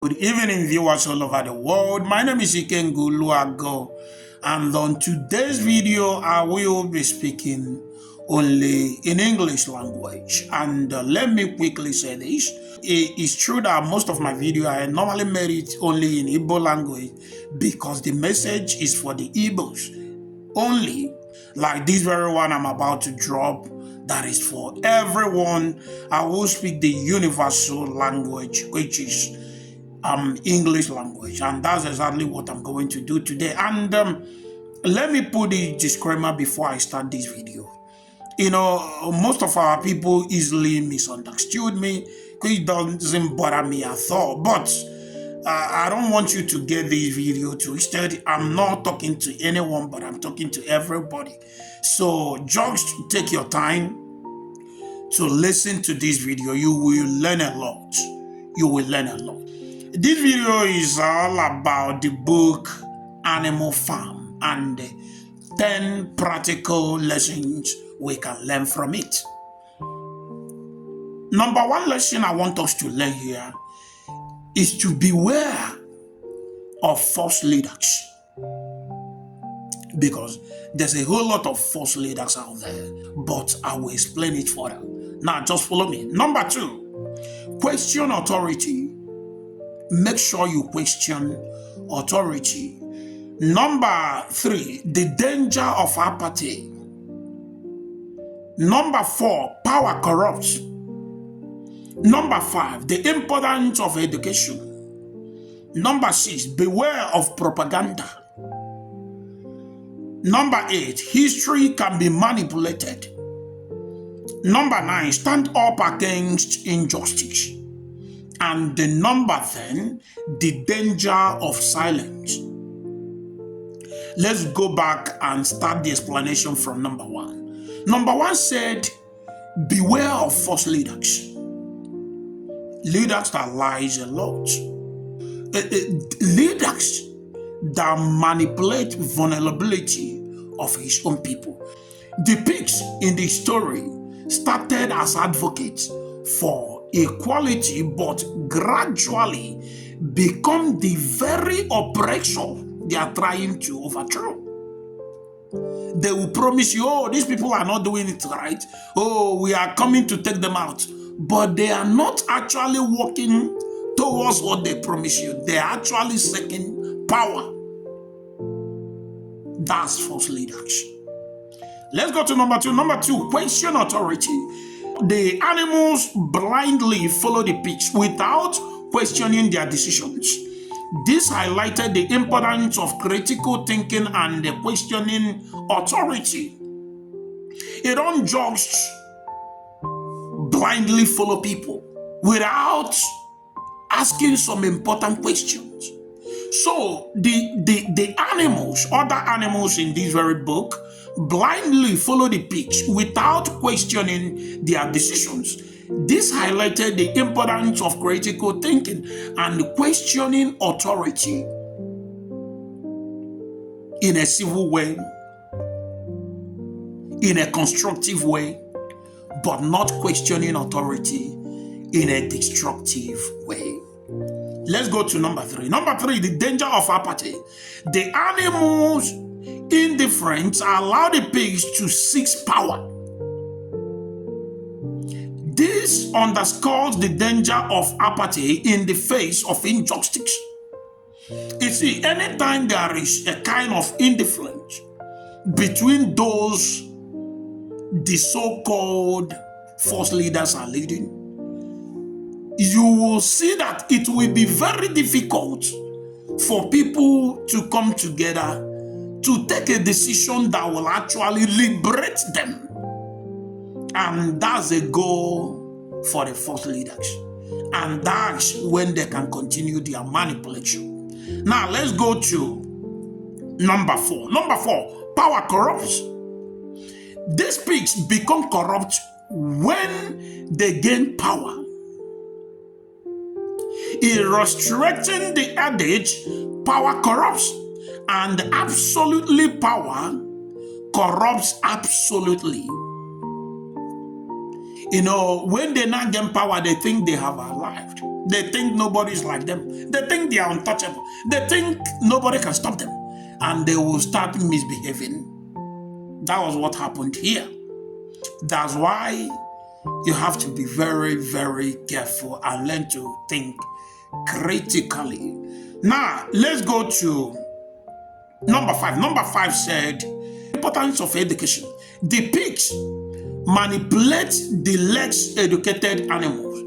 Good evening, viewers all over the world. My name is Ikengu Luago, and on today's video, I will be speaking only in English language. And let me quickly say this. It is true that most of my video, I normally made it only in Igbo language because the message is for the Igbos only. Like this very one I'm about to drop, that is for everyone. I will speak the universal language, which is English language, and that's exactly what I'm going to do today. And let me put the disclaimer before I start this video. Most of our people easily misunderstood me, which doesn't bother me at all. But I don't want you to get this video twisted. I'm not talking to anyone, but I'm talking to everybody. So just take your time to listen to this video. You will learn a lot. You will learn a lot. This video is all about the book Animal Farm and 10 practical lessons we can learn from it. Number one lesson I want us to learn here is to beware of false leaders, because there's a whole lot of false leaders out there, but I will explain it further. Now just follow me. Number two, question authority. Make sure you question authority. Number three, the danger of apathy. Number four, power corrupts. Number five, the importance of education. Number six, beware of propaganda. Number eight, history can be manipulated. Number nine, stand up against injustice. And the number 10, the danger of silence. Let's go back and start the explanation from number one. Number one said, beware of false leaders. Leaders that lies a lot. Leaders that manipulate vulnerability of his own people. The pigs in the story started as advocates for equality, but gradually become the very oppression they are trying to overthrow. They will promise you, oh, these people are not doing it right. Oh, we are coming to take them out. But they are not actually working towards what they promise you. They are actually seeking power. That's false leaders. Let's go to number two. Number two, question authority. The animals blindly follow the pigs without questioning their decisions. This highlighted the importance of critical thinking and the questioning authority. You don't just blindly follow people without asking some important questions. So the animals, other animals in this very book, blindly follow the pigs without questioning their decisions. This highlighted the importance of critical thinking and questioning authority in a civil way, in a constructive way, but not questioning authority in a destructive way. Let's go to number three. Number three, the danger of apathy. The animals' indifference allow the pigs to seize power. This underscores the danger of apathy in the face of injustice. You see, anytime there is a kind of indifference between those the so-called false leaders are leading, you will see that it will be very difficult for people to come together to take a decision that will actually liberate them. And that's a goal for the false leaders. And that's when they can continue their manipulation. Now, let's go to number four. Number four, power corrupts. These pigs become corrupt when they gain power. Illustrating the adage, power corrupts, and absolutely power corrupts absolutely. When they not get power, they think they have arrived. They think nobody's like them. They think they are untouchable. They think nobody can stop them. And they will start misbehaving. That was what happened here. That's why you have to be very, very careful and learn to think critically. Now, let's go to number 5. Number 5 said, importance of education. The pigs manipulate the less educated animals,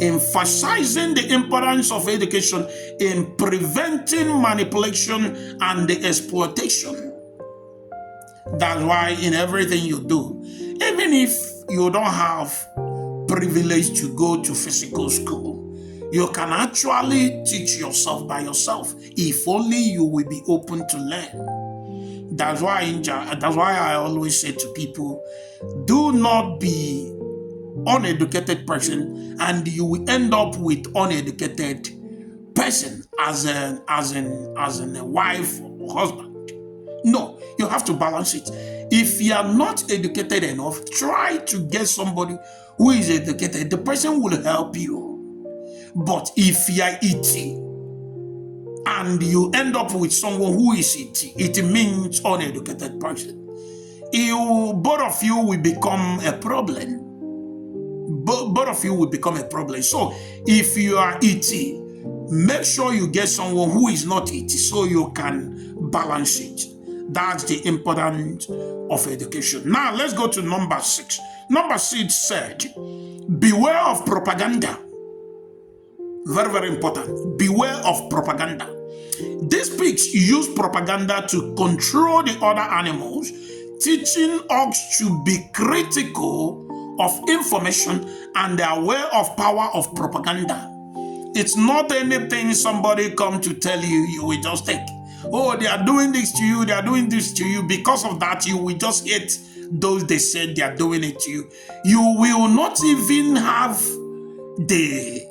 emphasizing the importance of education in preventing manipulation and the exploitation. That's why in everything you do, even if you don't have privilege to go to physical school, you can actually teach yourself by yourself if only you will be open to learn. That's why I always say to people, do not be uneducated person and you will end up with uneducated person as a wife or husband. No, you have to balance it. If you are not educated enough, try to get somebody who is educated. The person will help you. But if you are itty and you end up with someone who is itty, it means uneducated person. Both of you will become a problem. Both of you will become a problem. So if you are itty, make sure you get someone who is not itty so you can balance it. That's the importance of education. Now let's go to number 6. Number 6 said, beware of propaganda. Very, very important. Beware of propaganda. These pigs use propaganda to control the other animals, teaching us to be critical of information and aware of power of propaganda. It's not anything somebody come to tell you, you will just take. Oh, they are doing this to you, they are doing this to you. Because of that, you will just hate those they said they are doing it to you. You will not even have the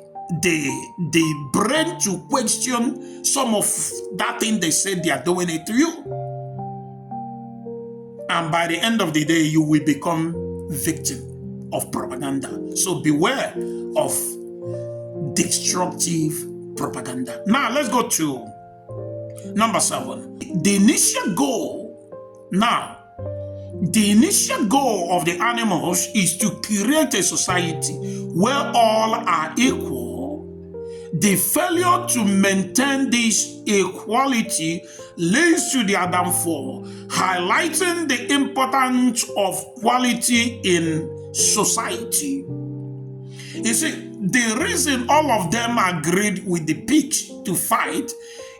brain to question some of that thing they said they are doing it to you. And by the end of the day, you will become victim of propaganda. So beware of destructive propaganda. Now let's go to number 7. The initial goal. Now, the initial goal of the animals is to create a society where all are equal. The failure to maintain this equality leads to their downfall, highlighting the importance of quality in society. You see, the reason all of them agreed with the pigs to fight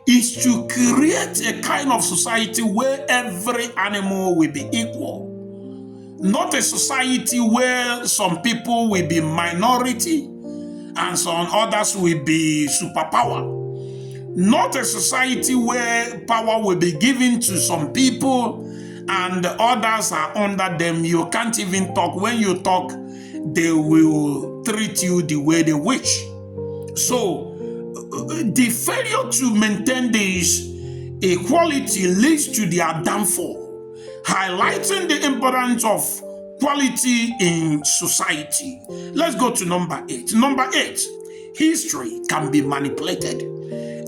is to create a kind of society where every animal will be equal. Not a society where some people will be minority and some others will be superpower. Not a society where power will be given to some people and others are under them. You can't even talk. When you talk, they will treat you the way they wish. So, the failure to maintain this equality leads to their downfall, highlighting the importance of quality in society. Let's go to number 8. Number 8, history can be manipulated.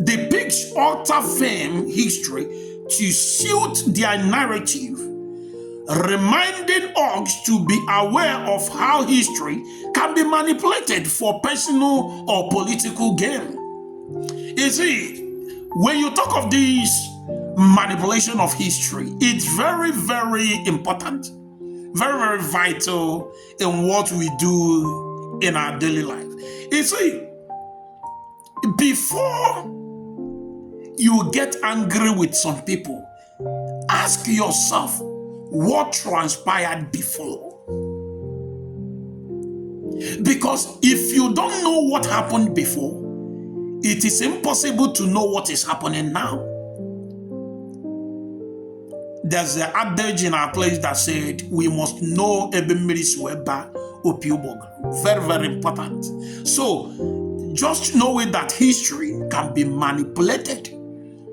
The pigs alter fame history to suit their narrative, reminding us to be aware of how history can be manipulated for personal or political gain. You see, when you talk of this manipulation of history, it's very, very important, very, very vital in what we do in our daily life. You see, before you get angry with some people, ask yourself what transpired before. Because if you don't know what happened before, it is impossible to know what is happening now. There's an adage in our place that said, we must know Ebemiris Weba Opiubog. Very, very important. So, just knowing that history can be manipulated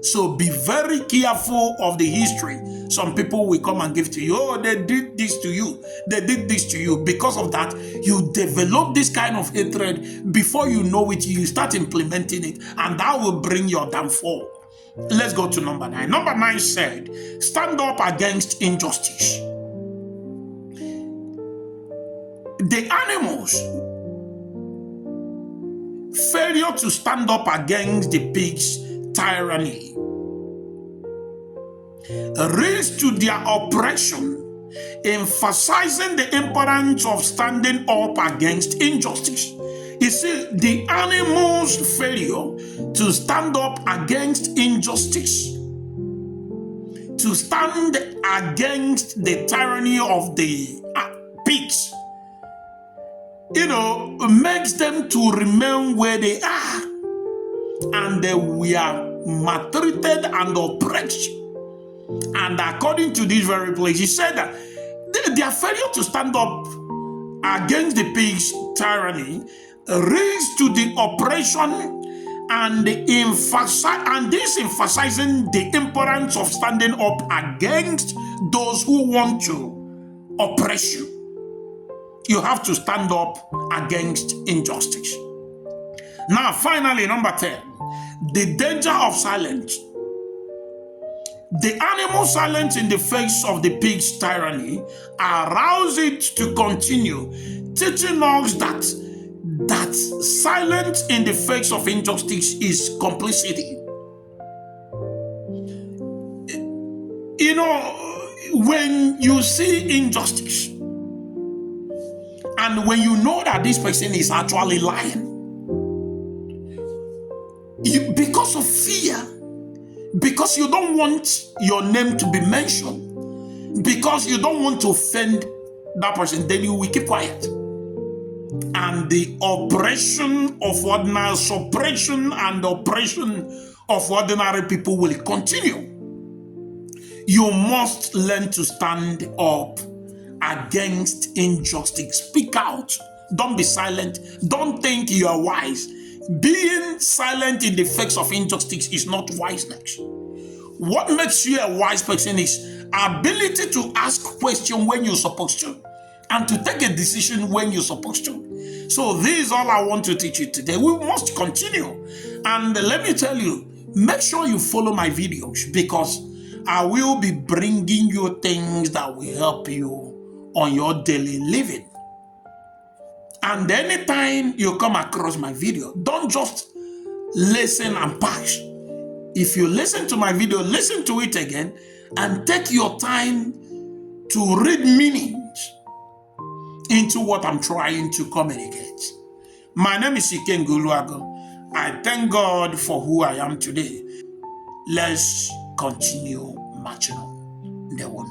So be very careful of the history. Some people will come and give to you, oh, they did this to you. They did this to you. Because of that, you develop this kind of hatred. Before you know it, you start implementing it, and that will bring your downfall. Let's go to number 9. Number 9 said, stand up against injustice. The animals' failure to stand up against the pig's tyranny raised to their oppression, emphasizing the importance of standing up against injustice. You see, the animals' failure to stand up against injustice, to stand against the tyranny of the pigs, makes them to remain where they are, and they were maltreated and oppressed. And according to this very place, he said that their failure to stand up against the pig's tyranny raised to the oppression, and this emphasizing the importance of standing up against those who want to oppress you. You have to stand up against injustice. Now, finally, number 10, the danger of silence. The animal silence in the face of the pig's tyranny aroused it to continue, teaching us that silence in the face of injustice is complicity. When you see injustice, and when you know that this person is actually lying, because of fear, because you don't want your name to be mentioned, because you don't want to offend that person, then you will keep quiet. And the oppression of ordinary suppression and oppression of ordinary people will continue. You must learn to stand up against injustice. Speak out. Don't be silent. Don't think you are wise. Being silent in the face of injustice is not wiseness. What makes you a wise person is ability to ask questions when you're supposed to, and to take a decision when you're supposed to. So this is all I want to teach you today. We must continue. And let me tell you, make sure you follow my videos, because I will be bringing you things that will help you on your daily living. And anytime you come across my video, don't just listen and pass. If you listen to my video, listen to it again and take your time to read meanings into what I'm trying to communicate. My name is Ikengu Oluwago. I thank God for who I am today. Let's continue marching on. The one.